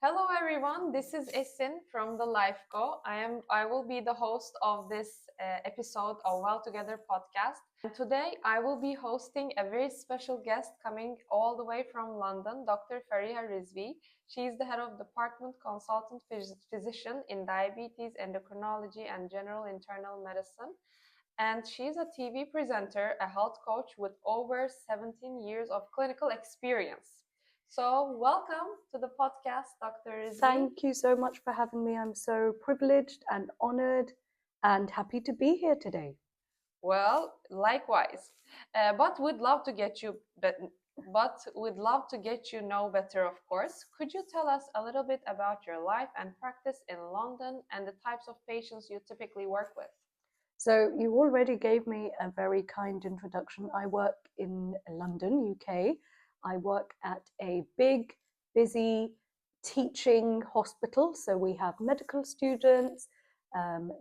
Hello everyone, this is Esin from TheLifeCo. I will be the host of this episode of Well Together podcast. And today I will be hosting a very special guest coming all the way from London, Dr. Fariha Rizvi. She is the head of department consultant physician in diabetes, endocrinology, and general internal medicine. And she's a TV presenter, a health coach with over 17 years of clinical experience. So, welcome to the podcast, Dr. Rizvi. Thank you so much for having me. I'm so privileged and honored and happy to be here today. Well, likewise. But we'd love to get you know better, of course. Could you tell us a little bit about your life and practice in London and the types of patients you typically work with? So you already gave me a very kind introduction. I work in London, UK. I work at a big, busy teaching hospital. So we have medical students,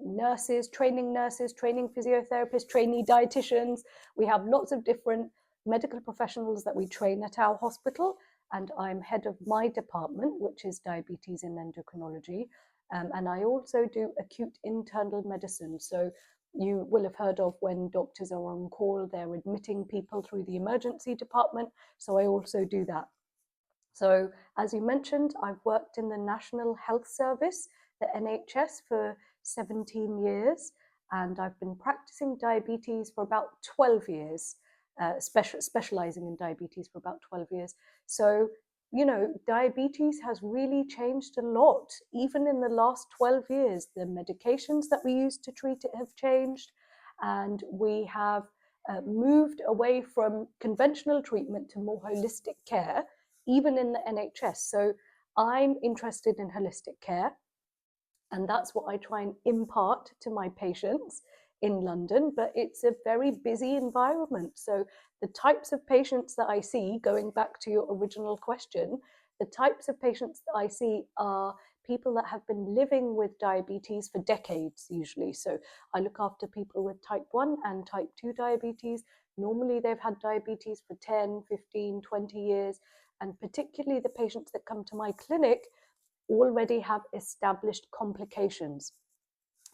nurses, training physiotherapists, trainee dietitians. We have lots of different medical professionals that we train at our hospital. And I'm head of my department, which is diabetes and endocrinology. And I also do acute internal medicine. So you will have heard of when doctors are on call, they're admitting people through the emergency department. So I also do that. So as you mentioned, I've worked in the National Health Service, the NHS, for 17 years. And I've been practicing diabetes for about 12 years, specializing in diabetes for about 12 years. So diabetes has really changed a lot. Even in the last 12 years, the medications that we use to treat it have changed, and we have moved away from conventional treatment to more holistic care, even in the NHS. So I'm interested in holistic care, and that's what I try and impart to my patients in London, but it's a very busy environment. So the types of patients that I see, going back to your original question, the types of patients that I see are people that have been living with diabetes for decades, usually. So I look after people with type 1 and type 2 diabetes. Normally they've had diabetes for 10, 15, 20 years. And particularly the patients that come to my clinic already have established complications.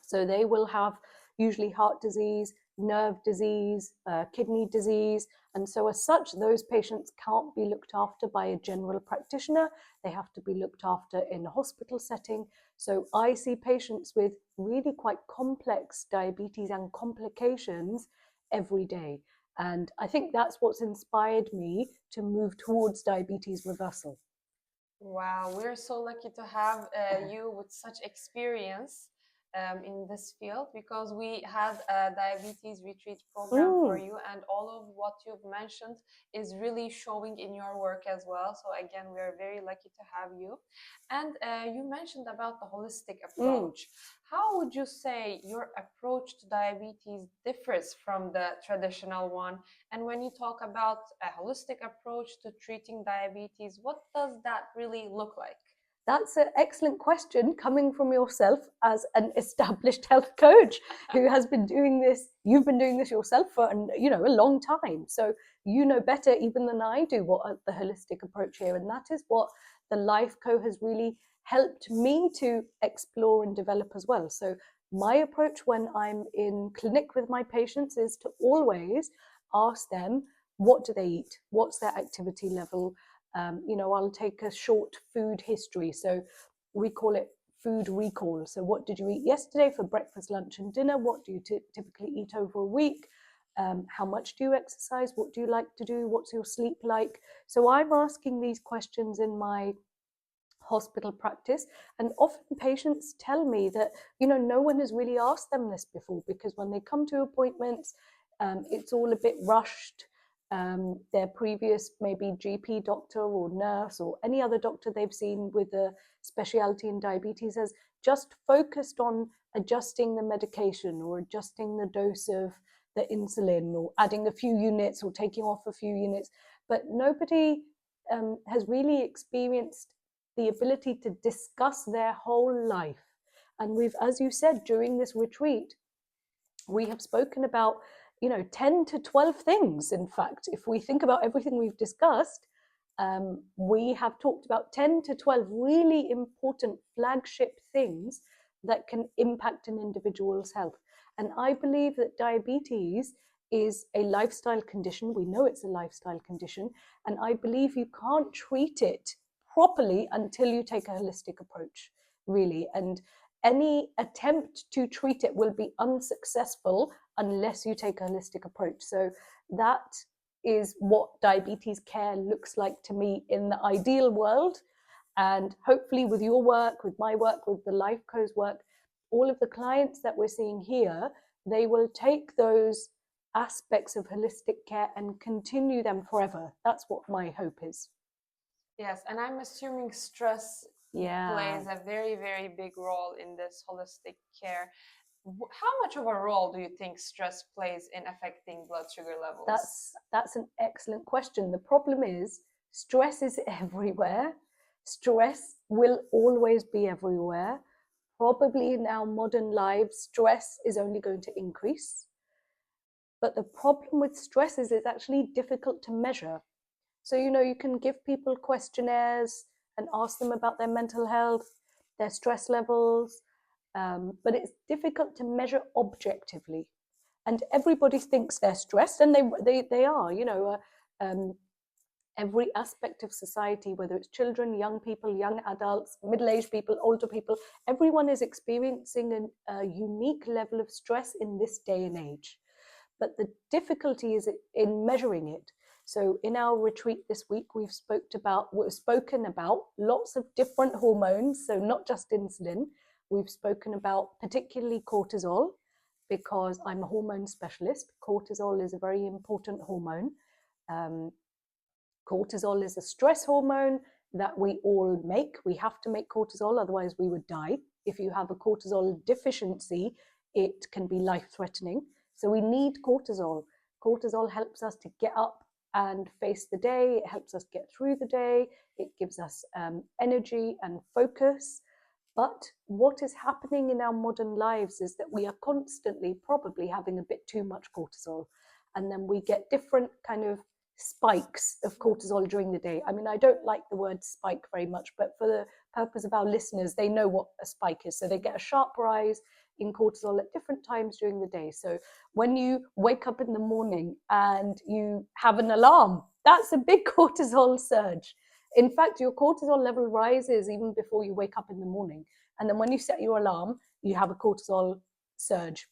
So they will have usually heart disease, nerve disease, kidney disease. And so as such, those patients can't be looked after by a general practitioner. They have to be looked after in a hospital setting. So I see patients with really quite complex diabetes and complications every day. And I think that's what's inspired me to move towards diabetes reversal. Wow, we're so lucky to have you with such experience in this field, because we had a diabetes retreat program for you, and all of what you've mentioned is really showing in your work as well. So again, we are very lucky to have you. And you mentioned about the holistic approach. How would you say your approach to diabetes differs from the traditional one? And when you talk about a holistic approach to treating diabetes, what does that really look like? That's an excellent question coming from yourself as an established health coach who has been doing this. You've been doing this yourself for a long time. So you know better even than I do what the holistic approach here. And that is what the TheLifeCo has really helped me to explore and develop as well. So my approach when I'm in clinic with my patients is to always ask them, what do they eat? What's their activity level? I'll take a short food history. So we call it food recall. So what did you eat yesterday for breakfast, lunch, and dinner? What do you typically eat over a week? How much do you exercise? What do you like to do? What's your sleep like? So I'm asking these questions in my hospital practice, and often patients tell me that no one has really asked them this before, because when they come to appointments, it's all a bit rushed. Their previous maybe GP doctor or nurse or any other doctor they've seen with a specialty in diabetes has just focused on adjusting the medication or adjusting the dose of the insulin or adding a few units or taking off a few units. But nobody has really experienced the ability to discuss their whole life. And we've, as you said, during this retreat, we have spoken about 10 to 12 things. In fact, if we think about everything we've discussed, we have talked about 10 to 12 really important flagship things that can impact an individual's health. And I believe that diabetes is a lifestyle condition. We know it's a lifestyle condition. And I believe you can't treat it properly until you take a holistic approach, really. And any attempt to treat it will be unsuccessful unless you take a holistic approach. So that is what diabetes care looks like to me in the ideal world. And hopefully with your work, with my work, with the TheLifeCo's work, all of the clients that we're seeing here, they will take those aspects of holistic care and continue them forever. That's what my hope is. Yes, and I'm assuming stress plays a very, very big role in this holistic care. How much of a role do you think stress plays in affecting blood sugar levels? That's an excellent question. The problem is stress is everywhere. Stress will always be everywhere. Probably in our modern lives, stress is only going to increase. But the problem with stress is it's actually difficult to measure. So, you can give people questionnaires and ask them about their mental health, their stress levels, but it's difficult to measure objectively. And everybody thinks they're stressed, and they are. Every aspect of society, whether it's children, young people, young adults, middle-aged people, older people, everyone is experiencing a unique level of stress in this day and age. But the difficulty is in measuring it. So in our retreat this week, we've spoken about lots of different hormones, so not just insulin. We've spoken about particularly cortisol, because I'm a hormone specialist. Cortisol is a very important hormone. Cortisol is a stress hormone that we all make. We have to make cortisol, otherwise we would die. If you have a cortisol deficiency, it can be life-threatening. So we need cortisol. Cortisol helps us to get up and face the day. It helps us get through the day. It gives us energy and focus. But what is happening in our modern lives is that we are constantly probably having a bit too much cortisol. And then we get different kind of spikes of cortisol during the day. I mean, I don't like the word spike very much, but for the purpose of our listeners, they know what a spike is. So they get a sharp rise in cortisol at different times during the day. So when you wake up in the morning and you have an alarm, that's a big cortisol surge. In fact, your cortisol level rises even before you wake up in the morning. And then when you set your alarm, you have a cortisol surge.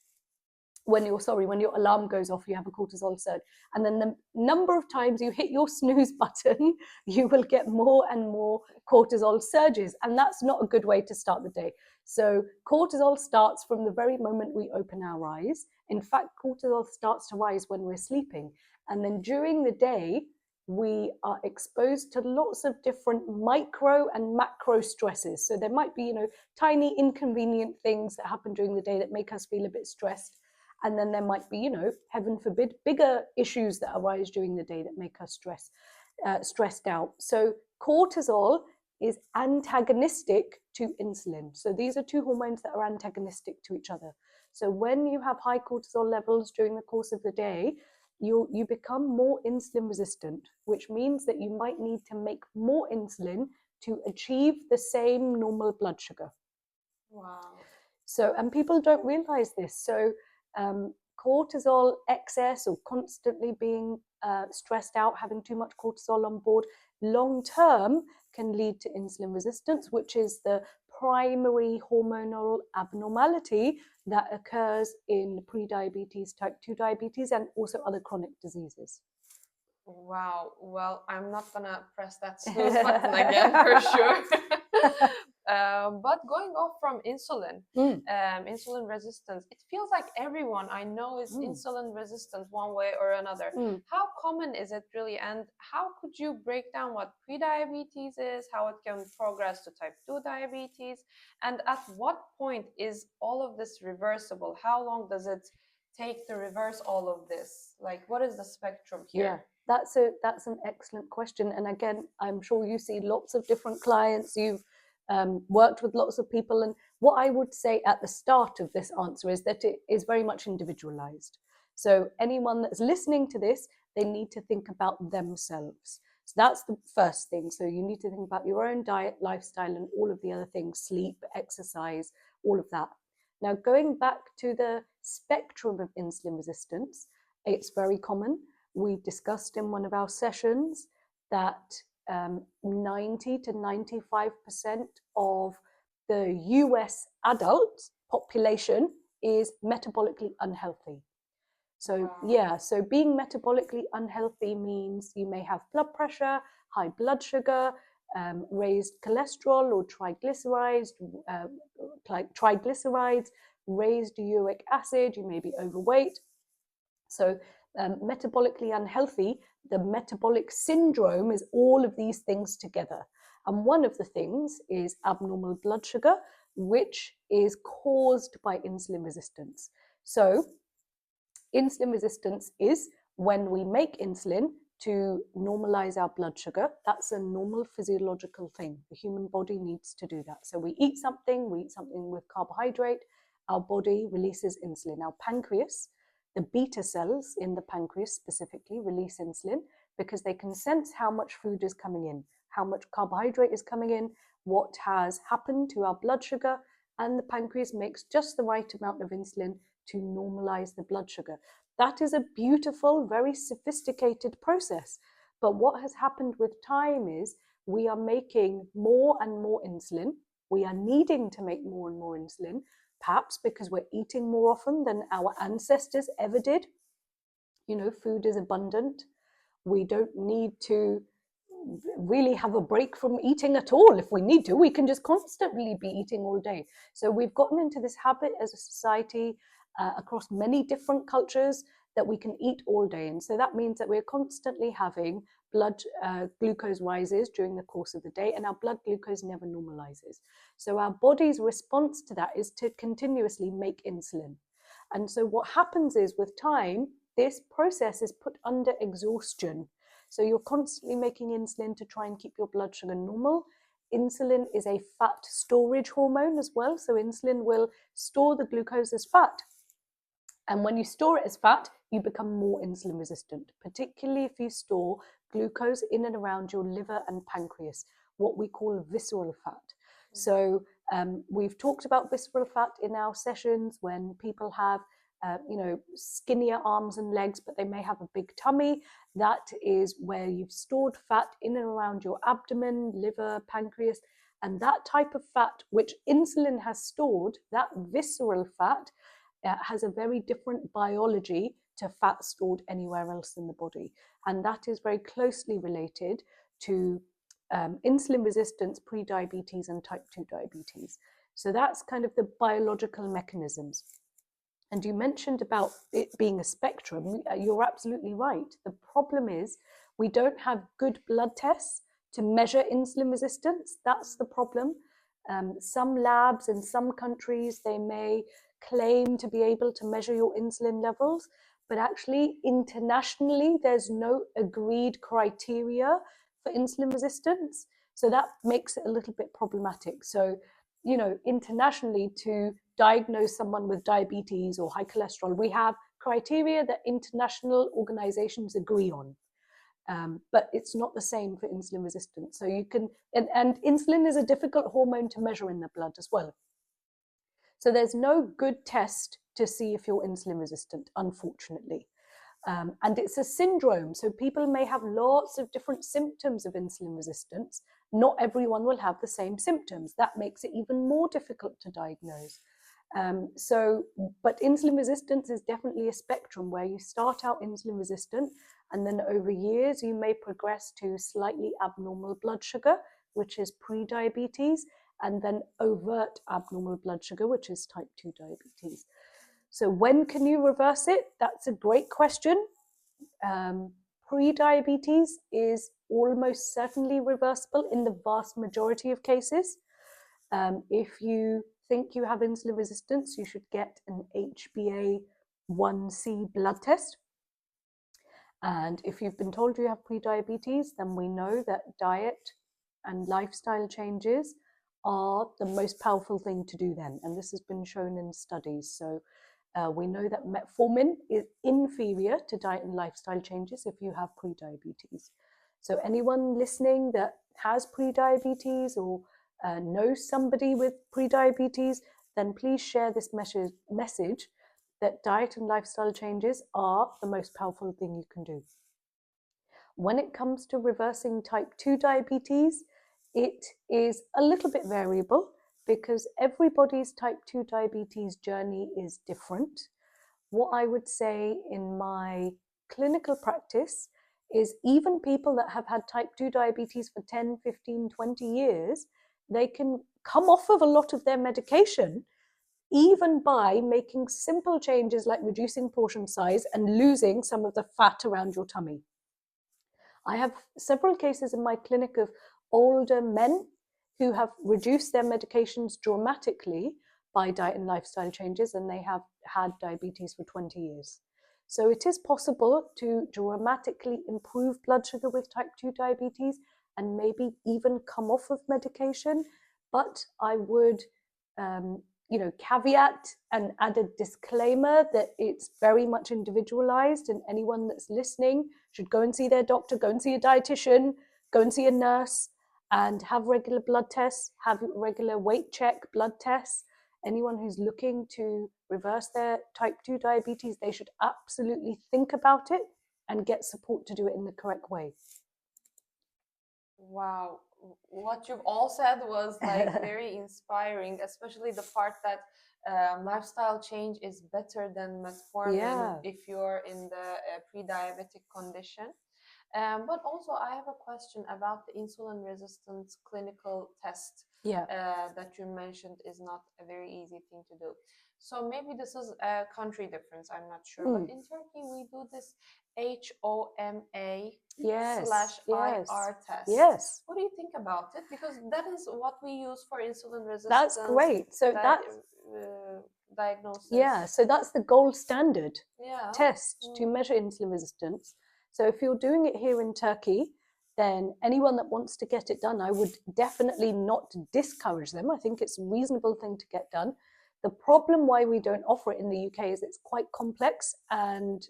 When your alarm goes off, you have a cortisol surge. And then the number of times you hit your snooze button, you will get more and more cortisol surges. And that's not a good way to start the day. So cortisol starts from the very moment we open our eyes. In fact, cortisol starts to rise when we're sleeping. And then during the day, we are exposed to lots of different micro and macro stresses. So there might be, tiny inconvenient things that happen during the day that make us feel a bit stressed. And then there might be, heaven forbid, bigger issues that arise during the day that make us stressed out. So cortisol is antagonistic to insulin. So these are two hormones that are antagonistic to each other. So when you have high cortisol levels during the course of the day, you become more insulin resistant, which means that you might need to make more insulin to achieve the same normal blood sugar. Wow. So, and people don't realize this. So cortisol excess or constantly being stressed out, having too much cortisol on board, long term can lead to insulin resistance, which is the primary hormonal abnormality that occurs in pre-diabetes, type 2 diabetes, and also other chronic diseases. Wow. Well, I'm not going to press that snooze button again for sure. But going off from insulin, insulin resistance, it feels like everyone I know is insulin resistant one way or another. How common is it really? And how could you break down what prediabetes is, how it can progress to type 2 diabetes? And at what point is all of this reversible? How long does it take to reverse all of this? Like, what is the spectrum here? Yeah. That's an excellent question. And again, I'm sure you see lots of different clients. You've worked with lots of people. And what I would say at the start of this answer is that it is very much individualized. So anyone that's listening to this, they need to think about themselves. So that's the first thing. So you need to think about your own diet, lifestyle, and all of the other things, sleep, exercise, all of that. Now, going back to the spectrum of insulin resistance, it's very common. We discussed in one of our sessions that 90 to 95% of the US adult population is metabolically unhealthy. So yeah, so being metabolically unhealthy means you may have blood pressure, high blood sugar, raised cholesterol or triglycerides, raised uric acid, you may be overweight. So metabolically unhealthy, the metabolic syndrome is all of these things together. And one of the things is abnormal blood sugar, which is caused by insulin resistance. So insulin resistance is when we make insulin to normalize our blood sugar. That's a normal physiological thing. The human body needs to do that. So we eat something with carbohydrate, our body releases insulin. Our pancreas, the beta cells in the pancreas specifically, release insulin because they can sense how much food is coming in, how much carbohydrate is coming in, what has happened to our blood sugar, and the pancreas makes just the right amount of insulin to normalize the blood sugar. That is a beautiful, very sophisticated process. But what has happened with time is we are making more and more insulin. We are needing to make more and more insulin, perhaps because we're eating more often than our ancestors ever did. You know, food is abundant. We don't need to really have a break from eating at all. If we need to, we can just constantly be eating all day. So we've gotten into this habit as a society across many different cultures that we can eat all day. And so that means that we're constantly having blood glucose rises during the course of the day, and our blood glucose never normalizes. So our body's response to that is to continuously make insulin. And so what happens is with time, this process is put under exhaustion. So you're constantly making insulin to try and keep your blood sugar normal. Insulin is a fat storage hormone as well. So insulin will store the glucose as fat. And when you store it as fat, you become more insulin resistant, particularly if you store glucose in and around your liver and pancreas, what we call visceral fat. So we've talked about visceral fat in our sessions when people have skinnier arms and legs, but they may have a big tummy. That is where you've stored fat in and around your abdomen, liver, pancreas, and that type of fat which insulin has stored, that visceral fat, has a very different biology to fat stored anywhere else in the body. And that is very closely related to insulin resistance, pre-diabetes, and type 2 diabetes. So that's kind of the biological mechanisms. And you mentioned about it being a spectrum. You're absolutely right. The problem is we don't have good blood tests to measure insulin resistance. That's the problem. Some labs in some countries, they may claim to be able to measure your insulin levels, but actually internationally, there's no agreed criteria for insulin resistance. So that makes it a little bit problematic. So, you know, internationally, to diagnose someone with diabetes or high cholesterol, we have criteria that international organizations agree on. But it's not the same for insulin resistance. So you can, and insulin is a difficult hormone to measure in the blood as well. So there's no good test to see if you're insulin resistant, unfortunately. And it's a syndrome. So people may have lots of different symptoms of insulin resistance. Not everyone will have the same symptoms. That makes it even more difficult to diagnose. But insulin resistance is definitely a spectrum where you start out insulin resistant, and then over years you may progress to slightly abnormal blood sugar, which is pre-diabetes, and then overt abnormal blood sugar, which is type 2 diabetes. So when can you reverse it? That's a great question. Pre-diabetes is almost certainly reversible in the vast majority of cases. If you think you have insulin resistance, you should get an HbA1c blood test. And if you've been told you have pre-diabetes, then we know that diet and lifestyle changes are the most powerful thing to do then. And this has been shown in studies. So we know that metformin is inferior to diet and lifestyle changes if you have pre-diabetes. So anyone listening that has pre-diabetes or knows somebody with pre-diabetes, then please share this message that diet and lifestyle changes are the most powerful thing you can do. When it comes to reversing type 2 diabetes, it is a little bit variable because everybody's type 2 diabetes journey is different. What I would say in my clinical practice is even people that have had type 2 diabetes for 10, 15, 20 years, they can come off of a lot of their medication even by making simple changes like reducing portion size and losing some of the fat around your tummy. I have several cases in my clinic of older men who have reduced their medications dramatically by diet and lifestyle changes, and they have had diabetes for 20 years. So it is possible to dramatically improve blood sugar with type 2 diabetes and maybe even come off of medication. But I would caveat and add a disclaimer that it's very much individualized, and anyone that's listening should go and see their doctor, go and see a dietitian, go and see a nurse, and have regular blood tests, have regular weight check blood tests. Anyone who's looking to reverse their type 2 diabetes, they should absolutely think about it and get support to do it in the correct way. Wow, what you've all said was like very inspiring, especially the part that lifestyle change is better than metformin if you're in the pre-diabetic condition. But also, I have a question about the insulin resistance clinical test that you mentioned is not a very easy thing to do. So maybe this is a country difference, I'm not sure. But in Turkey, we do this HOMA/IR test. Yes. What do you think about it? Because that is what we use for insulin resistance. That's great. So that's diagnosis. Yeah, so that's the gold standard test to measure insulin resistance. So if you're doing it here in Turkey, then anyone that wants to get it done, I would definitely not discourage them. I think it's a reasonable thing to get done. The problem why we don't offer it in the UK is it's quite complex and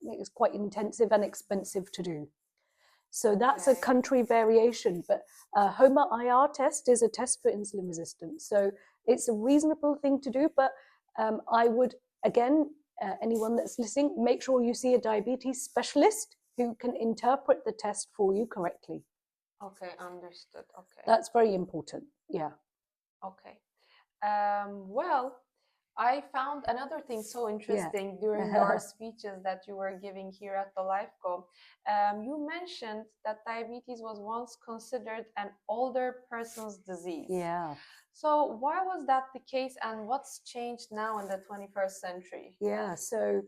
it's quite intensive and expensive to do. So that's a country variation, but HOMA-IR test is a test for insulin resistance. So it's a reasonable thing to do, but I would, again, anyone that's listening, make sure you see a diabetes specialist who can interpret the test for you correctly. Okay, understood. Okay. That's very important. Yeah. Okay. Well, I found another thing so interesting during your speeches that you were giving here at TheLifeCo. You mentioned that diabetes was once considered an older person's disease. Yeah. So why was that the case, and what's changed now in the 21st century? Yeah, so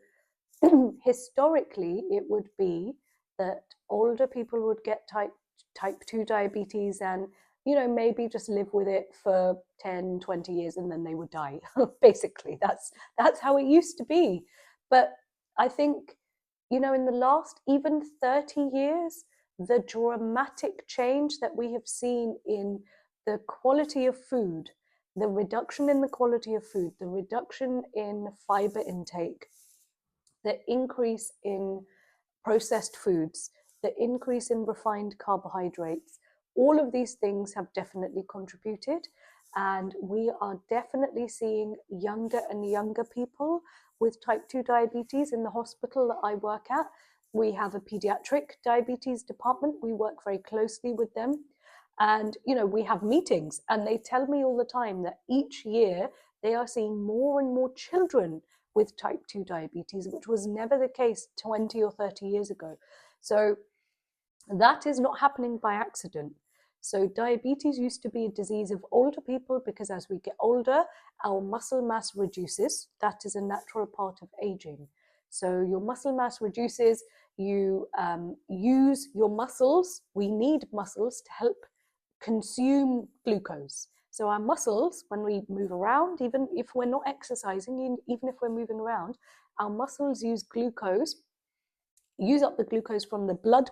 historically it would be that older people would get type 2 diabetes and maybe just live with it for 10, 20 years and then they would die. Basically, that's how it used to be. But I think, in the last even 30 years, the dramatic change that we have seen in the quality of food, the reduction in the quality of food, the reduction in fiber intake, the increase in processed foods, the increase in refined carbohydrates, all of these things have definitely contributed. And we are definitely seeing younger and younger people with type 2 diabetes in the hospital that I work at. We have a pediatric diabetes department. We work very closely with them. And, we have meetings and they tell me all the time that each year they are seeing more and more children with type 2 diabetes, which was never the case 20 or 30 years ago. So that is not happening by accident. So diabetes used to be a disease of older people because as we get older, our muscle mass reduces. That is a natural part of aging. So your muscle mass reduces, you use your muscles. We need muscles to help consume glucose. So our muscles, when we move around, even if we're not exercising, even if we're moving around, our muscles use up the glucose from the blood,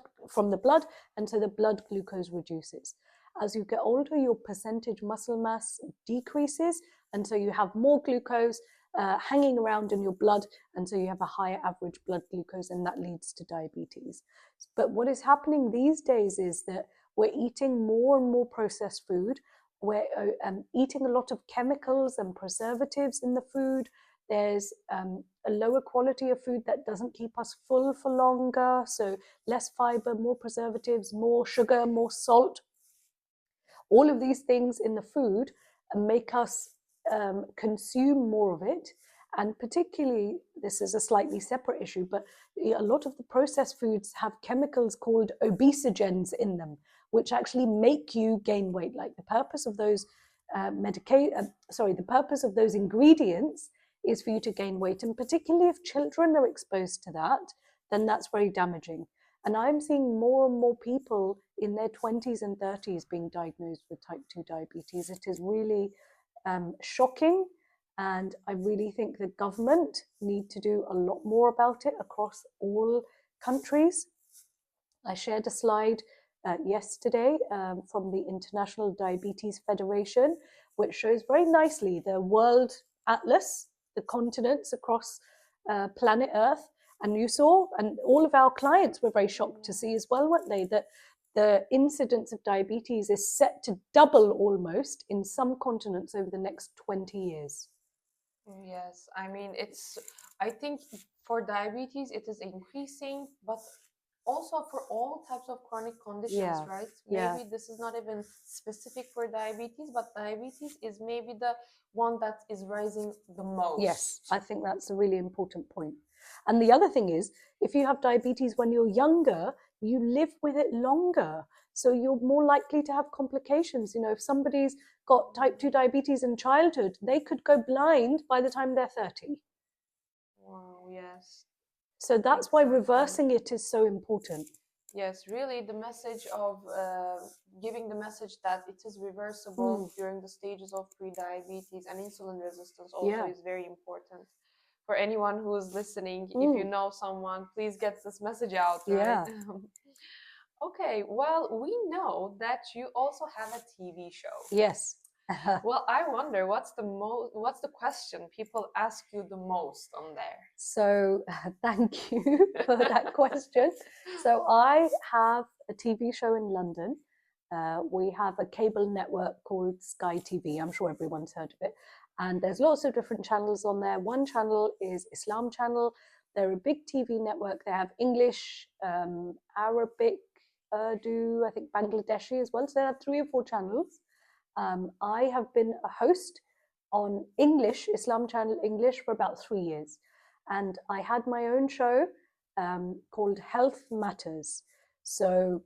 and so the blood glucose reduces. As you get older, your percentage muscle mass decreases, and so you have more glucose, hanging around in your blood, and so you have a higher average blood glucose, and that leads to diabetes. But what is happening these days is that we're eating more and more processed food. We're eating a lot of chemicals and preservatives in the food. There's a lower quality of food that doesn't keep us full for longer. So less fiber, more preservatives, more sugar, more salt. All of these things in the food make us consume more of it. And particularly, this is a slightly separate issue, but a lot of the processed foods have chemicals called obesogens in them, which actually make you gain weight. Like the purpose of those the purpose of those ingredients is for you to gain weight. And particularly if children are exposed to that, then that's very damaging. And I'm seeing more and more people in their 20s and 30s being diagnosed with type 2 diabetes. It is really shocking. And I really think the government need to do a lot more about it across all countries. I shared a slide yesterday from the International Diabetes Federation, which shows very nicely the world atlas, the continents across planet Earth. And you saw, and all of our clients were very shocked to see as well, weren't they, that the incidence of diabetes is set to double almost in some continents over the next 20 years. Yes, I mean, I think for diabetes, it is increasing, but also for all types of chronic conditions, right? Maybe this is not even specific for diabetes, but diabetes is maybe the one that is rising the most. Yes, I think that's a really important point. And the other thing is, if you have diabetes when you're younger, you live with it longer. So you're more likely to have complications. You know, if somebody's got type 2 diabetes in childhood, they could go blind by the time they're 30. Wow, yes. So that's why reversing it is so important. Yes, really, the message of giving the message that it is reversible during the stages of pre-diabetes and insulin resistance also is very important. For anyone who's listening, if you know someone, please get this message out, right? Okay, well, we know that you also have a TV show. Yes. Well, I wonder what's the question people ask you the most on there? So thank you for that question. So I have a TV show in London. We have a cable network called Sky TV. I'm sure everyone's heard of it. And there's lots of different channels on there. One channel is Islam Channel. They're a big TV network. They have English, Arabic, Urdu, I think Bangladeshi as well. So they have 3 or 4 channels. I have been a host on English, Islam Channel English, for about 3 years. And I had my own show called Health Matters. So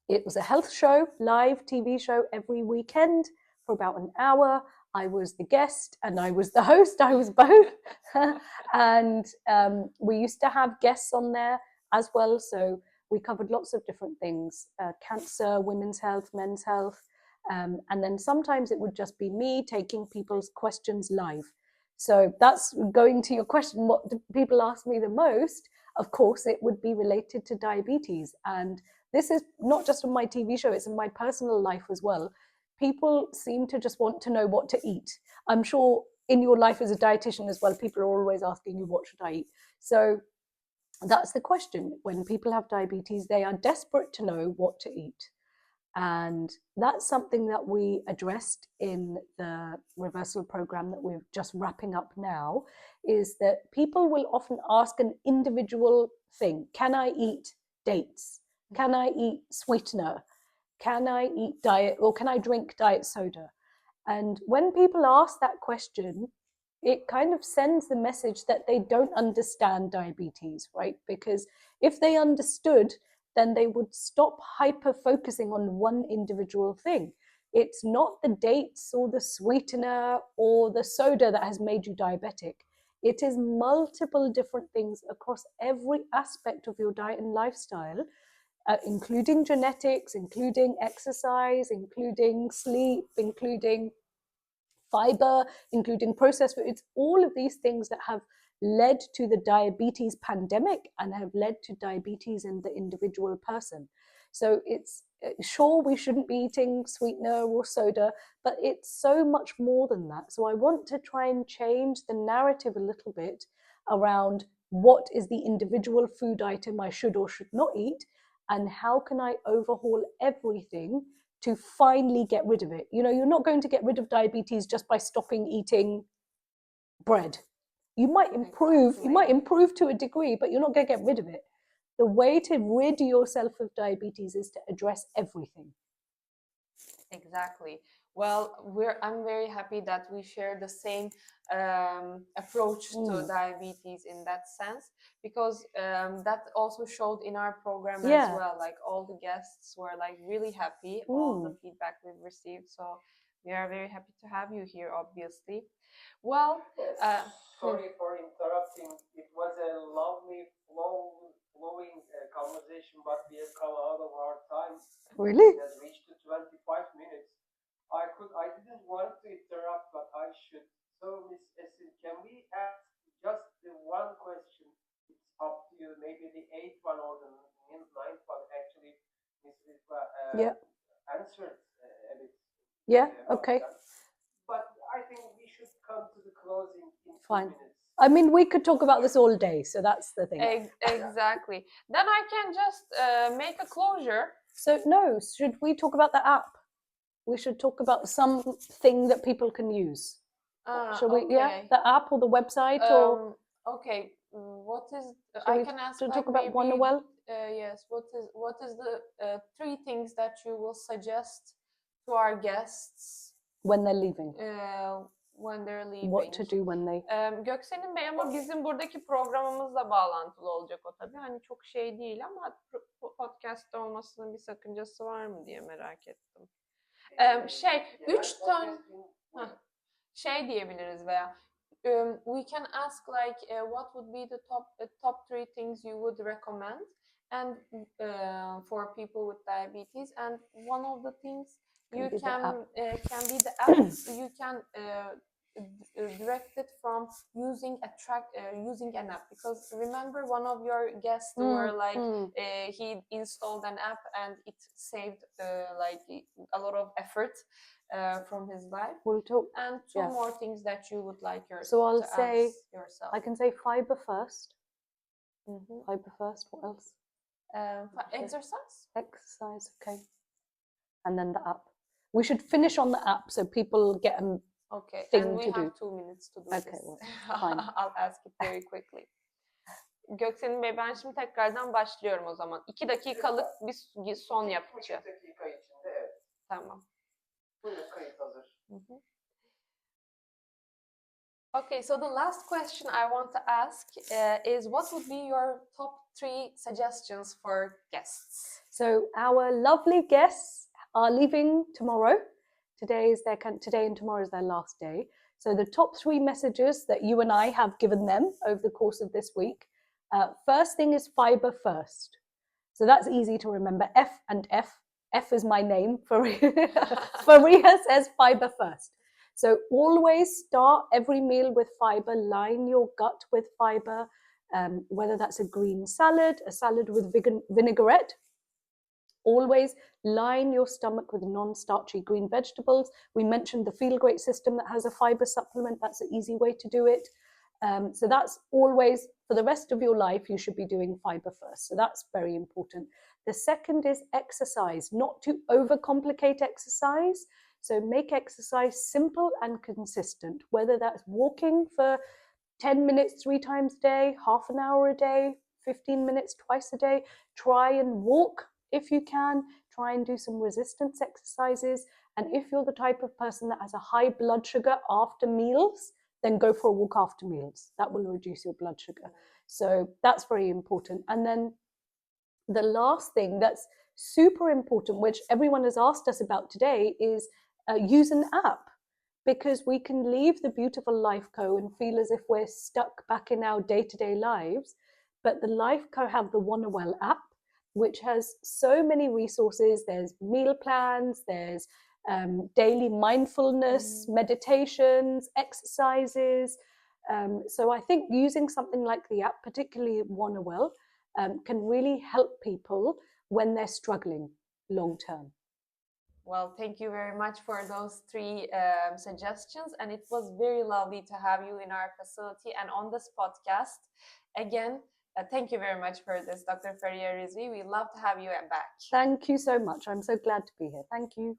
it was a health show, live TV show every weekend for about an hour. I was the guest and I was the host. I was both. And we used to have guests on there as well. So we covered lots of different things, cancer, women's health, men's health. And then sometimes it would just be me taking people's questions live. So that's going to your question, what do people ask me the most? Of course, it would be related to diabetes. And this is not just on my TV show, it's in my personal life as well. People seem to just want to know what to eat. I'm sure in your life as a dietitian as well, people are always asking you, what should I eat? So that's the question. When people have diabetes, they are desperate to know what to eat. And that's something that we addressed in the reversal program that we're just wrapping up now, is that people will often ask an individual thing. Can I eat dates? Can I eat sweetener? Can I eat diet, or can I drink diet soda? And when people ask that question, it kind of sends the message that they don't understand diabetes, right? Because if they understood, then they would stop hyper focusing on one individual thing. It's not the dates or the sweetener or the soda that has made you diabetic. It is multiple different things across every aspect of your diet and lifestyle, including genetics, including exercise, including sleep, including fiber, including processed food. It's all of these things that have led to the diabetes pandemic and have led to diabetes in the individual person. So it's sure, we shouldn't be eating sweetener or soda, but it's so much more than that. So I want to try and change the narrative a little bit around what is the individual food item I should or should not eat, and how can I overhaul everything to finally get rid of it. You're not going to get rid of diabetes just by stopping eating bread. You might improve to a degree, but you're not going to get rid of it. The way to rid yourself of diabetes is to address everything. Exactly. Well, I'm very happy that we share the same approach to diabetes in that sense, because that also showed in our program as well. Like, all the guests were like really happy, all the feedback we've received. So we are very happy to have you here, obviously. Well, sorry for interrupting. It was a lovely flowing conversation, but we have come out of our time. Really? It has reached to 25 minutes. I didn't want to interrupt, but I should. So, Miss Esin, can we ask just the one question? It's up to you. Maybe the 8th one or the 9th one. Actually, Miss Ritva answered a bit. Yeah. Okay. That. But I think we should come to the closing in 2 Fine. minutes. I mean, we could talk about this all day, so that's the thing. Exactly. Then I can just make a closure. So no, should we talk about the app? We should talk about something that people can use. Shall we? Okay. Yeah, the app or the website or. Okay. What is? I can ask. To like talk about maybe, Wonderwell. Yes. What is the 3 things that you will suggest to our guests when they're leaving? When they're leaving. What to do when they. Göksel'in Bey, ama bizim buradaki programımızla bağlantılı olacak o tabii. Hani çok şey değil ama podcast olmasının bir sakıncası var mı diye merak ettim. 3 tane şey diyebiliriz veya we can ask like what would be the top 3 things you would recommend and for people with diabetes, and one of the things can be the app. You can direct it from using an app, because remember one of your guests were like he installed an app and it saved like a lot of effort from his life. We'll talk. And 2 more things that you would like yourself. So I'll say yourself. I can say fiber first. Fiber first. What else? Exercise. Exercise. Okay. And then the app. We should finish on the app so people get a thing and we to have do. 2 minutes to do Okay, this. well, fine. I'll ask it very quickly. Göksel'in Bey, ben şimdi tekrardan başlıyorum o zaman. 2 dakikalık bir son yapacağım. 2 dakika içinde, evet. Tamam. Buyurun, kayıt hazır. Okay, so the last question I want to ask is, what would be your top 3 suggestions for guests? So our lovely guests are leaving tomorrow. Today and tomorrow is their last day. So the top 3 messages that you and I have given them over the course of this week. First thing is fiber first. So that's easy to remember. F and F. F is my name. Faria says fiber first. So always start every meal with fiber. Line your gut with fiber, whether that's a green salad, a salad with vinaigrette. Always line your stomach with non-starchy green vegetables. We mentioned the Feel Great system that has a fiber supplement. That's an easy way to do it. So that's always, for the rest of your life, you should be doing fiber first. So that's very important. The second is exercise, not to overcomplicate exercise. So make exercise simple and consistent, whether that's walking for 10 minutes 3 times a day, half an hour a day, 15 minutes twice a day. Try and walk if you can. Try and do some resistance exercises. And if you're the type of person that has a high blood sugar after meals, then go for a walk after meals. That will reduce your blood sugar. So that's very important. And then the last thing that's super important, which everyone has asked us about today, is use an app, because we can leave the beautiful LifeCo and feel as if we're stuck back in our day-to-day lives. But the LifeCo have the Wonderwell app, which has so many resources. There's meal plans, there's daily mindfulness, meditations, exercises. So I think using something like the app, particularly Wonderwell, can really help people when they're struggling. long term. Well, thank you very much for those three suggestions. And it was very lovely to have you in our facility and on this podcast. Again, thank you very much for this, Dr. Faria Rizvi. We love to have you back. Thank you so much. I'm so glad to be here. Thank you.